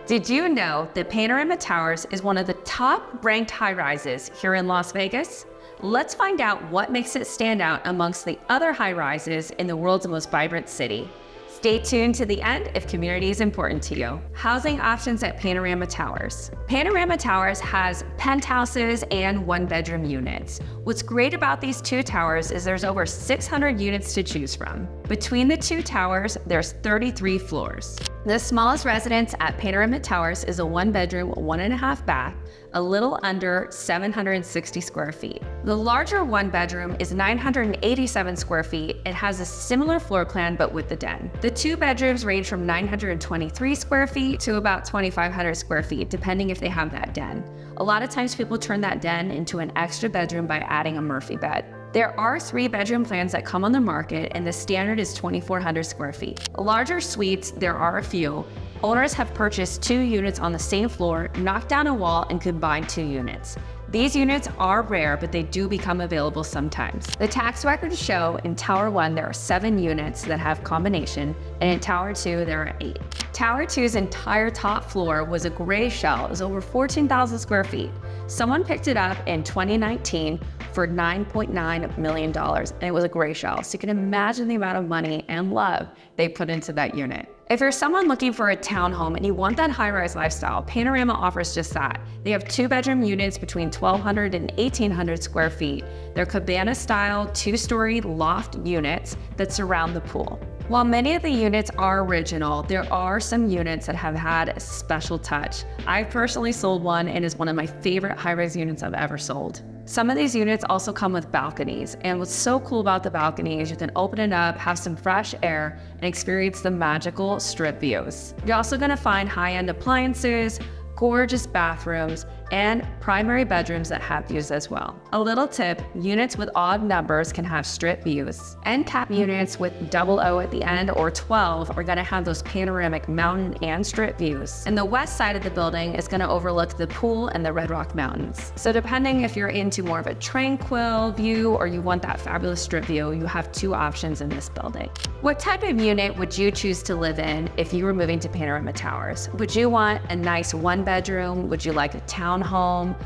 Did you know that Panorama Towers is one of the top ranked high-rises here in Las Vegas? Let's find out what makes it stand out amongst the other high-rises in the world's most vibrant city. Stay tuned to the end if community is important to you. Housing options at Panorama Towers. Panorama Towers has penthouses and one-bedroom units. What's great about these two towers is there's over 600 units to choose from. Between the two towers, there's 33 floors. The smallest residence at Panorama Towers is a one-bedroom, 1.5 bath, a little under 760 square feet. The larger one-bedroom is 987 square feet and has a similar floor plan but with the den. The two bedrooms range from 923 square feet to about 2,500 square feet, depending if they have that den. A lot of times people turn that den into an extra bedroom by adding a Murphy bed. There are 3-bedroom plans that come on the market, and the standard is 2,400 square feet. Larger suites, there are a few. Owners have purchased 2 units on the same floor, knocked down a wall, and combined 2 units. These units are rare, but they do become available sometimes. The tax records show in Tower 1 there are 7 units that have combination, and in Tower 2 there are 8. Tower 2's entire top floor was a gray shell. It was over 14,000 square feet. Someone picked it up in 2019 for $9.9 million, and it was a gray shell. So you can imagine the amount of money and love they put into that unit. If you're someone looking for a townhome and you want that high-rise lifestyle, Panorama offers just that. They have 2-bedroom units between 1,200 and 1,800 square feet. They're cabana-style, 2-story loft units that surround the pool. While many of the units are original, there are some units that have had a special touch. I've personally sold one and is one of my favorite high-rise units I've ever sold. Some of these units also come with balconies, and what's so cool about the balcony is you can open it up, have some fresh air, and experience the magical strip views. You're also going to find high-end appliances, gorgeous bathrooms, and primary bedrooms that have views as well. A little tip, units with odd numbers can have strip views. End cap units with 00 at the end or 12 are gonna have those panoramic mountain and strip views. And the west side of the building is gonna overlook the pool and the Red Rock Mountains. So depending if you're into more of a tranquil view or you want that fabulous strip view, you have 2 options in this building. What type of unit would you choose to live in if you were moving to Panorama Towers? Would you want a nice 1-bedroom? Would you like a townhome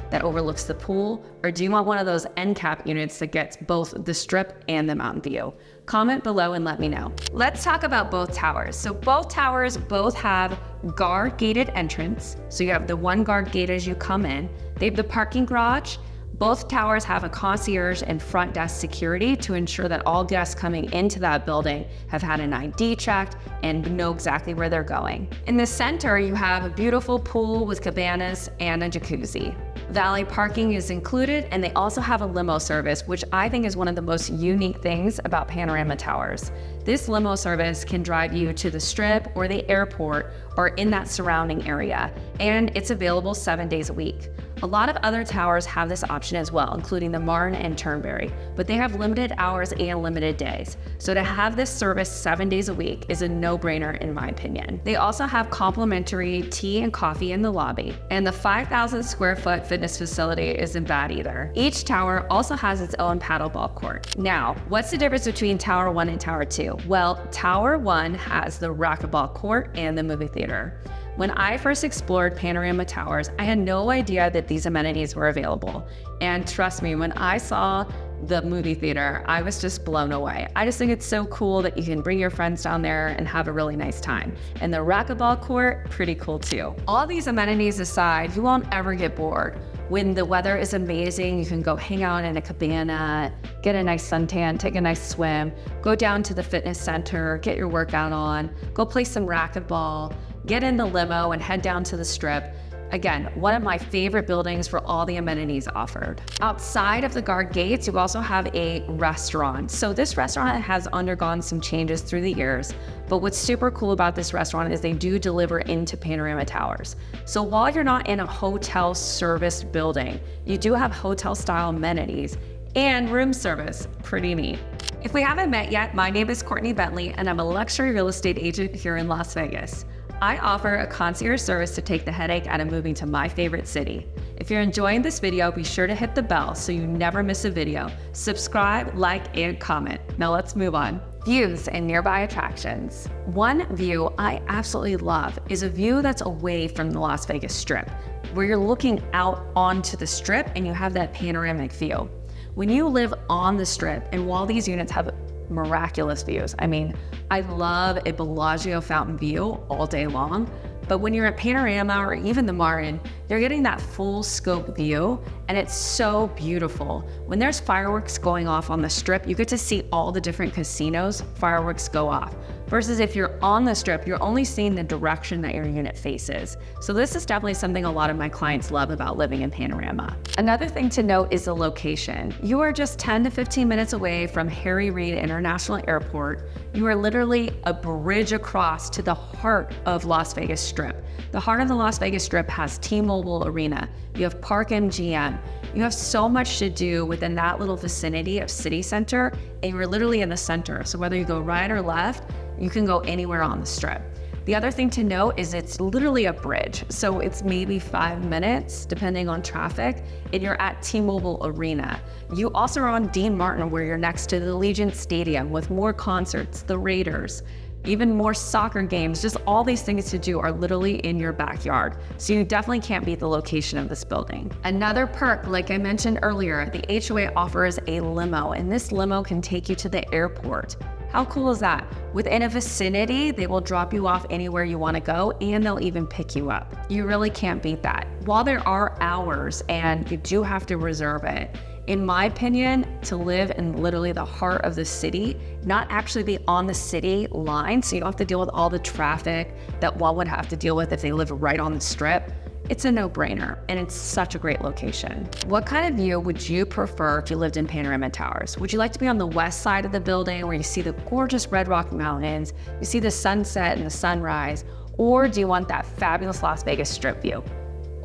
that overlooks the pool? Or do you want one of those end cap units that gets both the strip and the mountain view? Comment below and let me know. Let's talk about both towers. So both towers have guard gated entrance. So you have the 1 guard gate as you come in. They have the parking garage. Both towers have a concierge and front desk security to ensure that all guests coming into that building have had an ID checked and know exactly where they're going. In the center, you have a beautiful pool with cabanas and a jacuzzi. Valet parking is included, and they also have a limo service, which I think is one of the most unique things about Panorama Towers. This limo service can drive you to the Strip or the airport or in that surrounding area, and it's available 7 days a week. A lot of other towers have this option as well, including the Martin and Turnberry, but they have limited hours and limited days. So to have this service 7 days a week is a no-brainer in my opinion. They also have complimentary tea and coffee in the lobby, and the 5,000 square foot fitness facility isn't bad either. Each tower also has its own paddleball court. Now, what's the difference between Tower 1 and Tower 2? Well, Tower 1 has the racquetball court and the movie theater. When I first explored Panorama Towers, I had no idea that these amenities were available. And trust me, when I saw the movie theater, I was just blown away. I just think it's so cool that you can bring your friends down there and have a really nice time. And the racquetball court, pretty cool too. All these amenities aside, you won't ever get bored. When the weather is amazing, you can go hang out in a cabana, get a nice suntan, take a nice swim, go down to the fitness center, get your workout on, go play some racquetball, get in the limo and head down to the Strip. Again, one of my favorite buildings for all the amenities offered. Outside of the guard gates, you also have a restaurant. So this restaurant has undergone some changes through the years, but what's super cool about this restaurant is they do deliver into Panorama Towers. So while you're not in a hotel service building, you do have hotel style amenities and room service. Pretty neat. If we haven't met yet, my name is Courtney Bentley and I'm a luxury real estate agent here in Las Vegas. I offer a concierge service to take the headache out of moving to my favorite city. If you're enjoying this video, be sure to hit the bell so you never miss a video. Subscribe, like, and comment. Now let's move on. Views and nearby attractions. One view I absolutely love is a view that's away from the Las Vegas Strip, where you're looking out onto the Strip and you have that panoramic view. When you live on the Strip, and while these units have miraculous views, I mean, I love a Bellagio fountain view all day long, but when you're at Panorama or even the Martin, you're getting that full scope view, and it's so beautiful. When there's fireworks going off on the Strip, you get to see all the different casinos fireworks go off. Versus if you're on the Strip, you're only seeing the direction that your unit faces. So this is definitely something a lot of my clients love about living in Panorama. Another thing to note is the location. You are just 10 to 15 minutes away from Harry Reid International Airport. You are literally a bridge across to the heart of Las Vegas Strip. The heart of the Las Vegas Strip has T-Mobile Arena. You have Park MGM. You have so much to do within that little vicinity of City Center, and you're literally in the center. So whether you go right or left, you can go anywhere on the Strip. The other thing to note is it's literally a bridge. So it's maybe 5 minutes, depending on traffic, and you're at T-Mobile Arena. You also are on Dean Martin, where you're next to the Allegiant Stadium with more concerts, the Raiders, even more soccer games. Just all these things to do are literally in your backyard. So you definitely can't beat the location of this building. Another perk, like I mentioned earlier, the HOA offers a limo, and this limo can take you to the airport. How cool is that? Within a vicinity, they will drop you off anywhere you want to go, and they'll even pick you up. You really can't beat that. While there are hours and you do have to reserve it, in my opinion, to live in literally the heart of the city, not actually be on the city line, so you don't have to deal with all the traffic that one would have to deal with if they live right on the Strip, it's a no-brainer, and it's such a great location. What kind of view would you prefer if you lived in Panorama Towers? Would you like to be on the west side of the building where you see the gorgeous Red Rock Mountains, you see the sunset and the sunrise, or do you want that fabulous Las Vegas Strip view?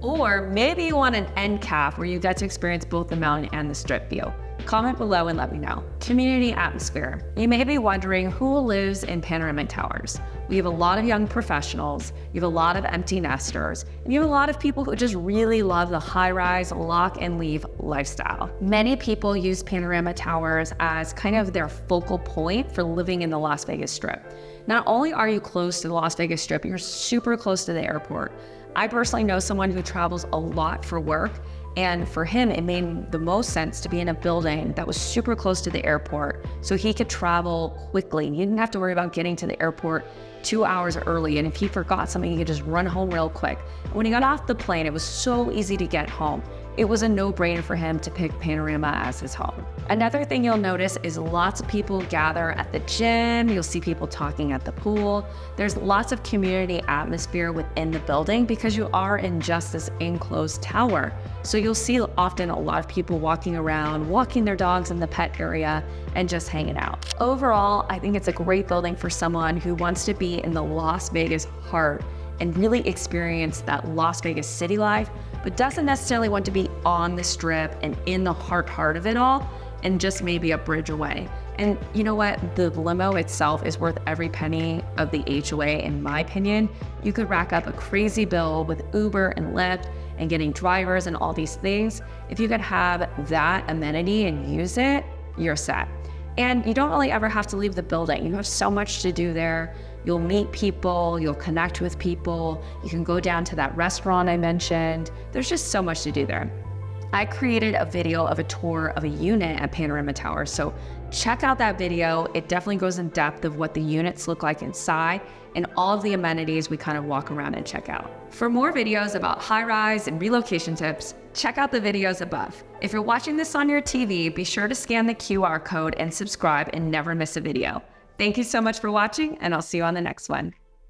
Or maybe you want an end cap where you get to experience both the mountain and the Strip view. Comment below and let me know. Community atmosphere. You may be wondering who lives in Panorama Towers. We have a lot of young professionals, you have a lot of empty nesters, and you have a lot of people who just really love the high-rise, lock and leave lifestyle. Many people use Panorama Towers as kind of their focal point for living in the Las Vegas Strip. Not only are you close to the Las Vegas Strip, you're super close to the airport. I personally know someone who travels a lot for work, and for him, it made the most sense to be in a building that was super close to the airport so he could travel quickly. He didn't have to worry about getting to the airport 2 hours early, and if he forgot something, he could just run home real quick. When he got off the plane, it was so easy to get home. It was a no-brainer for him to pick Panorama as his home. Another thing you'll notice is lots of people gather at the gym. You'll see people talking at the pool. There's lots of community atmosphere within the building because you are in just this enclosed tower. So you'll see often a lot of people walking around, walking their dogs in the pet area, and just hanging out. Overall, I think it's a great building for someone who wants to be in the Las Vegas heart and really experience that Las Vegas city life, but doesn't necessarily want to be on the Strip and in the heart of it all, and just maybe a bridge away. And you know what? The limo itself is worth every penny of the HOA, in my opinion. You could rack up a crazy bill with Uber and Lyft and getting drivers and all these things. If you could have that amenity and use it, you're set. And you don't really ever have to leave the building. You have so much to do there. You'll meet people, you'll connect with people. You can go down to that restaurant I mentioned. There's just so much to do there. I created a video of a tour of a unit at Panorama Towers, so check out that video. It definitely goes in depth of what the units look like inside and all of the amenities we kind of walk around and check out. For more videos about high-rise and relocation tips, check out the videos above. If you're watching this on your TV, be sure to scan the QR code and subscribe and never miss a video. Thank you so much for watching, and I'll see you on the next one.